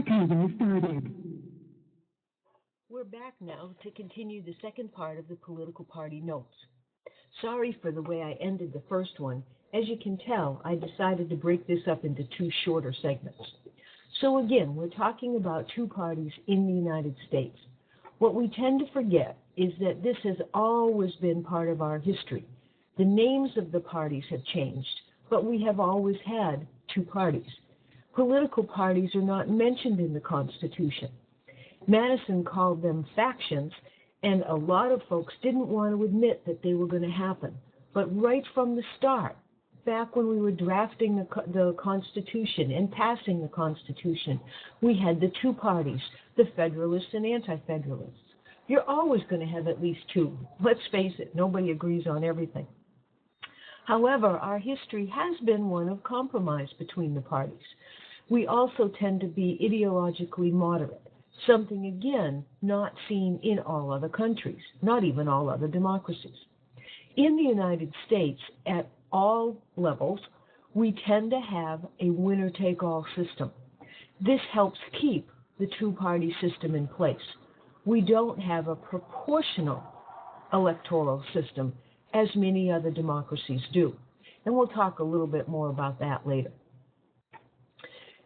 Recording started. We're back now to continue the second part of the political party notes. Sorry for the way I ended the first one. As you can tell, I decided to break this up into two shorter segments. So again, we're talking about two parties in the United States. What we tend to forget is that this has always been part of our history. The names of the parties have changed, but we have always had two parties. Political parties are not mentioned in the Constitution. Madison called them factions, and a lot of folks didn't want to admit that they were going to happen. But right from the start, back when we were drafting the Constitution and passing the Constitution, we had the two parties, the Federalists and Anti-Federalists. You're always going to have at least two. Let's face it, nobody agrees on everything. However, our history has been one of compromise between the parties. We also tend to be ideologically moderate, something, again, not seen in all other countries, not even all other democracies. In the United States, at all levels, we tend to have a winner-take-all system. This helps keep the two-party system in place. We don't have a proportional electoral system as many other democracies do. And we'll talk a little bit more about that later.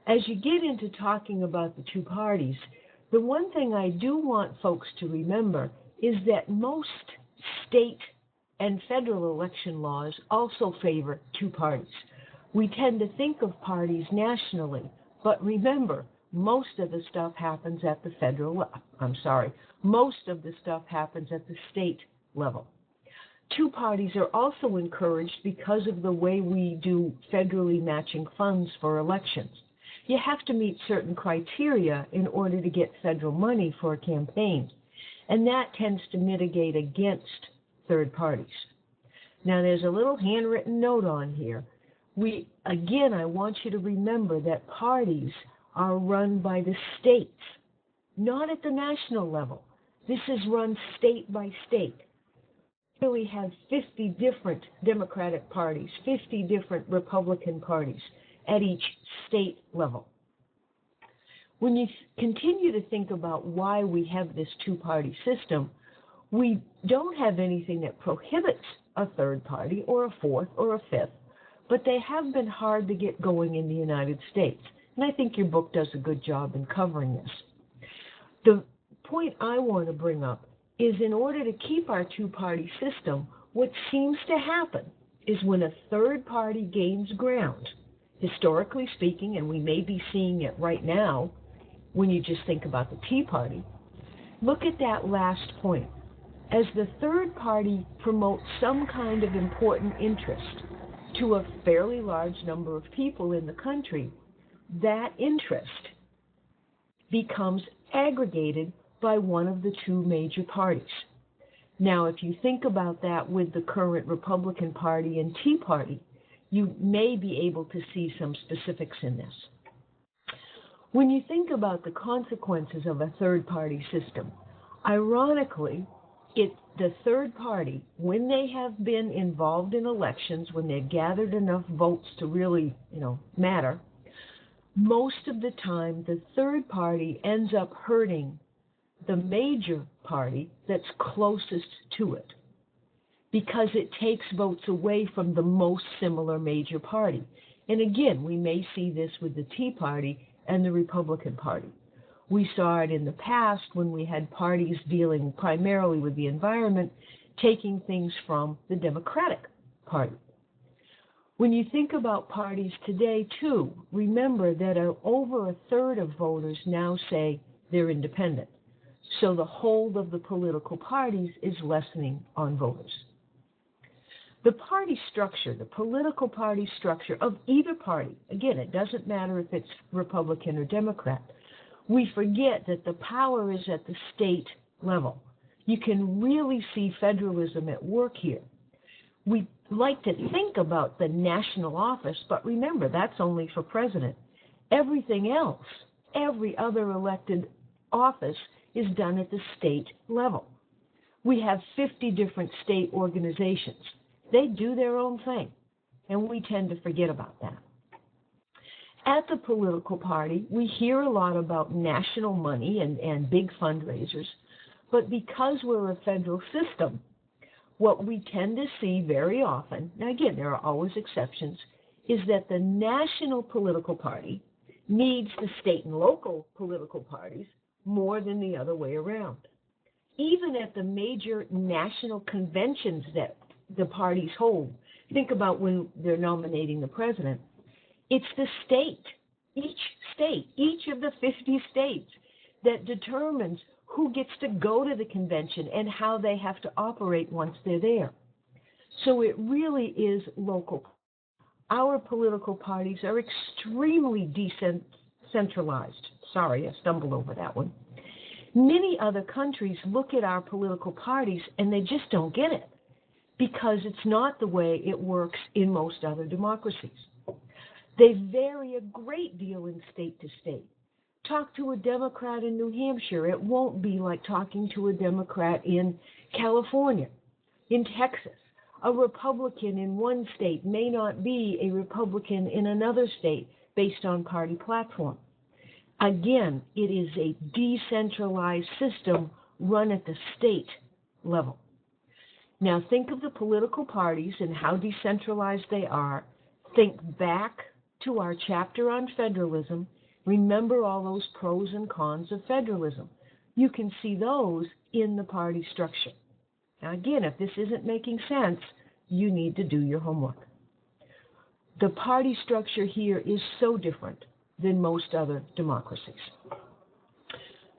As you get into talking about the two parties, the one thing I do want folks to remember is that most state and federal election laws also favor two parties. We tend to think of parties nationally, but remember, most of the stuff happens at the most of the stuff happens at the state level. Two parties are also encouraged because of the way we do federally matching funds for elections. You have to meet certain criteria in order to get federal money for a campaign, and that tends to mitigate against third parties. Now, there's a little handwritten note on here. I want you to remember that parties are run by the states, not at the national level. This is run state by state. We really have 50 different Democratic parties, 50 different Republican parties at each state level. When you continue to think about why we have this two-party system, we don't have anything that prohibits a third party or a fourth or a fifth, but they have been hard to get going in the United States. And I think your book does a good job in covering this. The point I want to bring up is in order to keep our two-party system, what seems to happen is when a third party gains ground, historically speaking, and we may be seeing it right now when you just think about the Tea Party, look at that last point. As the third party promotes some kind of important interest to a fairly large number of people in the country, that interest becomes aggregated by one of the two major parties. Now, if you think about that with the current Republican Party and Tea Party, you may be able to see some specifics in this. When you think about the consequences of a third-party system, ironically, the third party, when they have been involved in elections, when they've gathered enough votes to really, matter, most of the time the third party ends up hurting the major party that's closest to it, because it takes votes away from the most similar major party. And again, we may see this with the Tea Party and the Republican Party. We saw it in the past when we had parties dealing primarily with the environment, taking things from the Democratic Party. When you think about parties today, too, remember that over a third of voters now say they're independent. So the hold of the political parties is lessening on voters. The party structure, the political party structure of either party, again, it doesn't matter if it's Republican or Democrat, we forget that the power is at the state level. You can really see federalism at work here. We like to think about the national office, but remember, that's only for president. Everything else, every other elected office is done at the state level. We have 50 different state organizations. They do their own thing, and we tend to forget about that. At the political party, we hear a lot about national money and big fundraisers, but because we're a federal system, what we tend to see very often, now again, there are always exceptions, is that the national political party needs the state and local political parties more than the other way around. Even at the major national conventions that the parties hold, think about when they're nominating the president, it's the state, each of the 50 states that determines who gets to go to the convention and how they have to operate once they're there. So it really is local. Our political parties are extremely decentralized. Sorry, I stumbled over that one. Many other countries look at our political parties and they just don't get it because it's not the way it works in most other democracies. They vary a great deal in state to state. Talk to a Democrat in New Hampshire, it won't be like talking to a Democrat in California, in Texas. A Republican in one state may not be a Republican in another state based on party platform. Again, it is a decentralized system run at the state level. Now think of the political parties and how decentralized they are. Think back to our chapter on federalism. Remember all those pros and cons of federalism. You can see those in the party structure. Now again, if this isn't making sense, you need to do your homework. The party structure here is so different than most other democracies.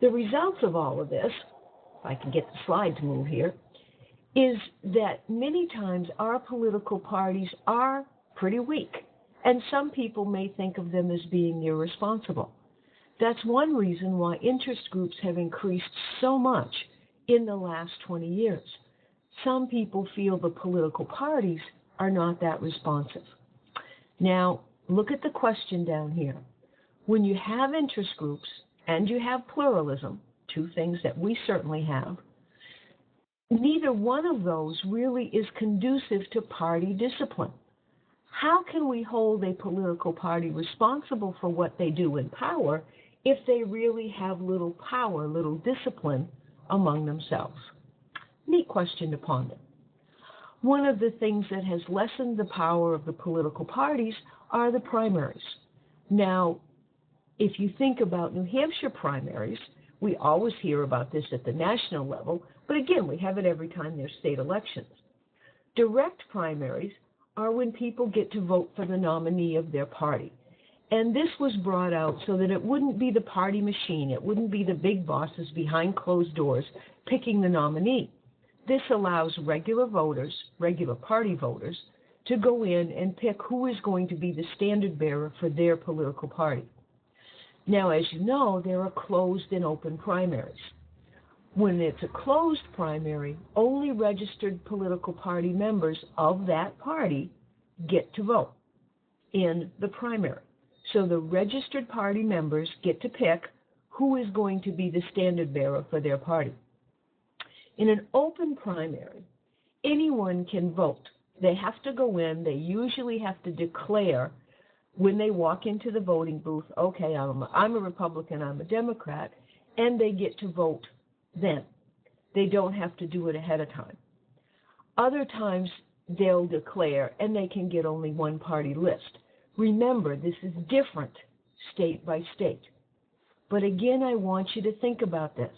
The results of all of this, if I can get the slide to move here, is that many times our political parties are pretty weak, and some people may think of them as being irresponsible. That's one reason why interest groups have increased so much in the last 20 years. Some people feel the political parties are not that responsive. Now, look at the question down here. When you have interest groups and you have pluralism, two things that we certainly have, neither one of those really is conducive to party discipline. How can we hold a political party responsible for what they do in power if they really have little power, little discipline among themselves? Neat question to ponder. One of the things that has lessened the power of the political parties are the primaries. Now, if you think about New Hampshire primaries, we always hear about this at the national level, but again, we have it every time there's state elections. Direct primaries are when people get to vote for the nominee of their party. And this was brought out so that it wouldn't be the party machine, it wouldn't be the big bosses behind closed doors picking the nominee. This allows regular voters, regular party voters, to go in and pick who is going to be the standard bearer for their political party. Now, as you know, there are closed and open primaries. When it's a closed primary, only registered political party members of that party get to vote in the primary. So the registered party members get to pick who is going to be the standard bearer for their party. In an open primary, anyone can vote. They have to go in, they usually have to declare when they walk into the voting booth, okay, I'm a Republican, I'm a Democrat, and they get to vote then. They don't have to do it ahead of time. Other times they'll declare and they can get only one party list. Remember, this is different state by state. But again, I want you to think about this.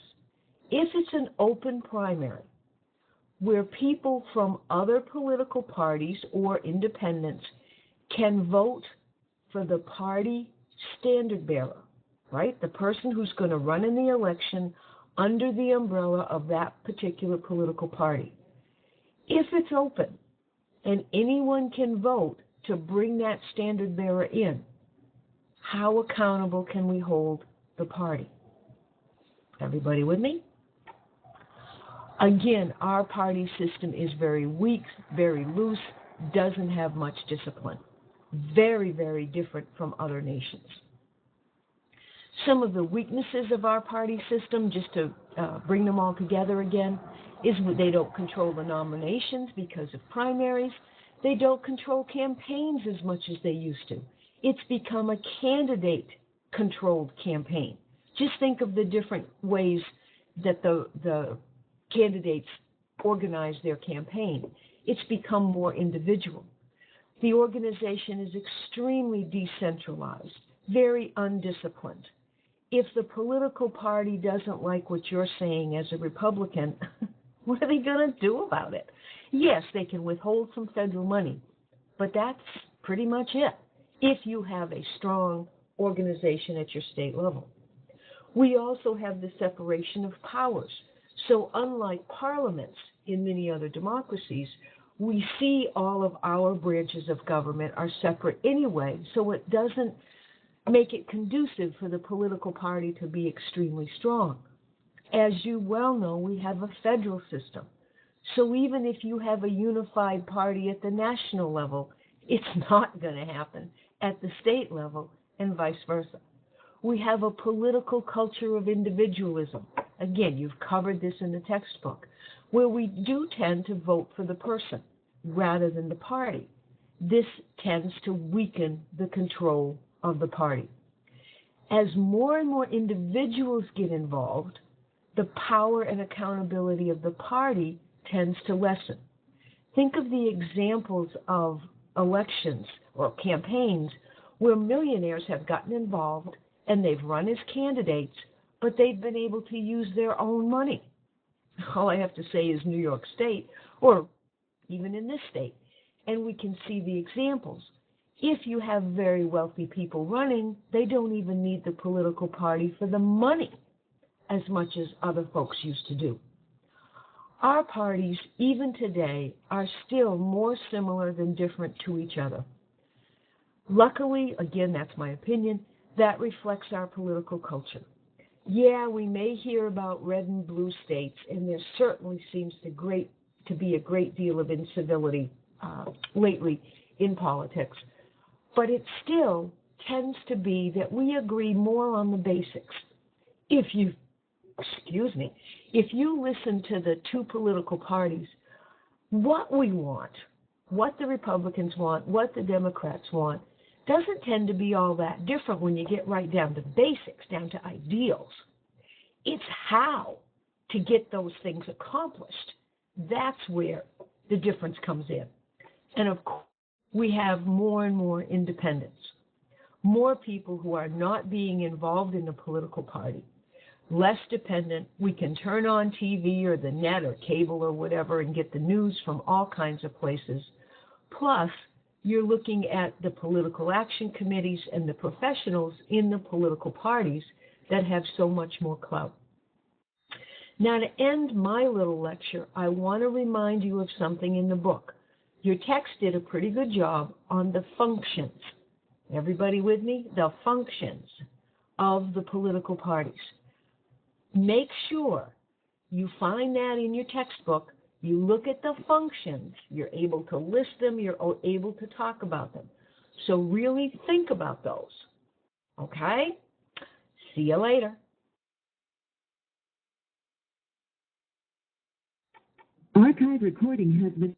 If it's an open primary where people from other political parties or independents can vote for the party standard bearer, right? The person who's going to run in the election under the umbrella of that particular political party. If it's open and anyone can vote to bring that standard bearer in, how accountable can we hold the party? Everybody with me? Again, our party system is very weak, very loose, doesn't have much discipline. Very, very different from other nations. Some of the weaknesses of our party system, just to bring them all together again, is they don't control the nominations because of primaries. They don't control campaigns as much as they used to. It's become a candidate-controlled campaign. Just think of the different ways that the candidates organize their campaign. It's become more individual. The organization is extremely decentralized, very undisciplined. If the political party doesn't like what you're saying as a Republican, what are they going to do about it? Yes, they can withhold some federal money, but that's pretty much it if you have a strong organization at your state level. We also have the separation of powers. So unlike parliaments in many other democracies, we see all of our branches of government are separate anyway, so it doesn't make it conducive for the political party to be extremely strong. As you well know, we have a federal system. So even if you have a unified party at the national level, it's not going to happen at the state level and vice versa. We have a political culture of individualism. Again, you've covered this in the textbook, where we do tend to vote for the person rather than the party. This tends to weaken the control of the party. As more and more individuals get involved, the power and accountability of the party tends to lessen. Think of the examples of elections or campaigns where millionaires have gotten involved and they've run as candidates, but they've been able to use their own money. All I have to say is New York State, or even in this state, and we can see the examples. If you have very wealthy people running, they don't even need the political party for the money as much as other folks used to do. Our parties, even today, are still more similar than different to each other. Luckily, again, that's my opinion, that reflects our political culture. Yeah, we may hear about red and blue states, and there certainly seems to be a great deal of incivility lately in politics. But it still tends to be that we agree more on the basics. If you listen to the two political parties, what we want, what the Republicans want, what the Democrats want, doesn't tend to be all that different when you get right down to basics, down to ideals. It's how to get those things accomplished. That's where the difference comes in. And of course, we have more and more independents, more people who are not being involved in the political party, less dependent. We can turn on TV or the net or cable or whatever and get the news from all kinds of places. Plus, you're looking at the political action committees and the professionals in the political parties that have so much more clout. Now, to end my little lecture, I want to remind you of something in the book. Your text did a pretty good job on the functions. Everybody with me? The functions of the political parties. Make sure you find that in your textbook. You look at the functions. You're able to list them. You're able to talk about them. So really think about those. Okay? See you later. Archive recording has been